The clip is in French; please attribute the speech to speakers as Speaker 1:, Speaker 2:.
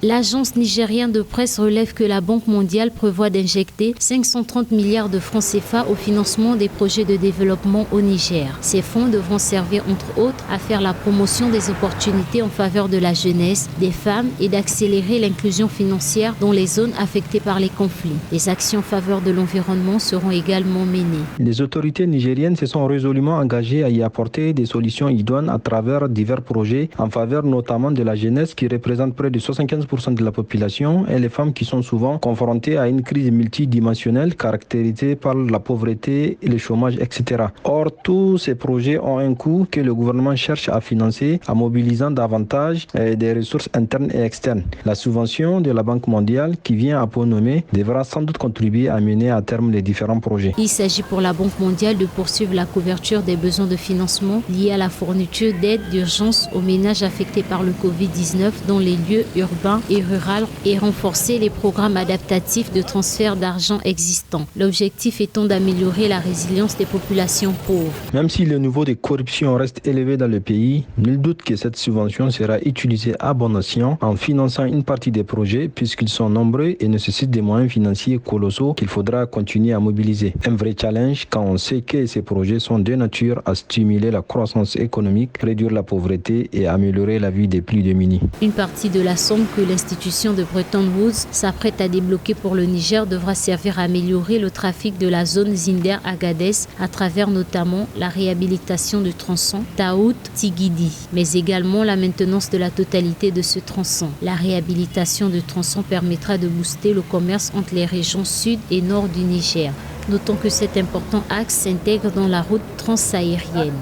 Speaker 1: L'agence nigérienne de presse relève que la Banque mondiale prévoit d'injecter 530 milliards de francs CFA au financement des projets de développement au Niger. Ces fonds devront servir entre autres à faire la promotion des opportunités en faveur de la jeunesse, des femmes et d'accélérer l'inclusion financière dans les zones affectées par les conflits. Les actions en faveur de l'environnement seront également menées.
Speaker 2: Les autorités nigériennes se sont résolument engagées à y apporter des solutions idoines à travers divers projets en faveur notamment de la jeunesse qui représente près de 75% de la population et les femmes qui sont souvent confrontées à une crise multidimensionnelle caractérisée par la pauvreté, le chômage, etc. Or, tous ces projets ont un coût que le gouvernement cherche à financer en mobilisant davantage des ressources internes et externes. La subvention de la Banque mondiale qui vient à point nommé devra sans doute contribuer à mener à terme les différents projets.
Speaker 1: Il s'agit pour la Banque mondiale de poursuivre la couverture des besoins de financement liés à la fourniture d'aide d'urgence aux ménages affectés par le Covid-19 dans les lieux urbains et ruraux et renforcer les programmes adaptatifs de transfert d'argent existants. L'objectif étant d'améliorer la résilience des populations pauvres.
Speaker 2: Même si le niveau de corruption reste élevé dans le pays, nul doute que cette subvention sera utilisée à bon escient en finançant une partie des projets puisqu'ils sont nombreux et nécessitent des moyens financiers colossaux qu'il faudra continuer à mobiliser. Un vrai challenge quand on sait que ces projets sont de nature à stimuler la croissance économique, réduire la pauvreté et améliorer la vie des plus démunis.
Speaker 1: Une partie de la somme que l'institution de Bretton Woods s'apprête à débloquer pour le Niger devra servir à améliorer le trafic de la zone Zinder-Agadez à travers notamment la réhabilitation du tronçon Taout-Tigidi, mais également la maintenance de la totalité de ce tronçon. La réhabilitation du tronçon permettra de booster le commerce entre les régions sud et nord du Niger. Notons que cet important axe s'intègre dans la route transaérienne.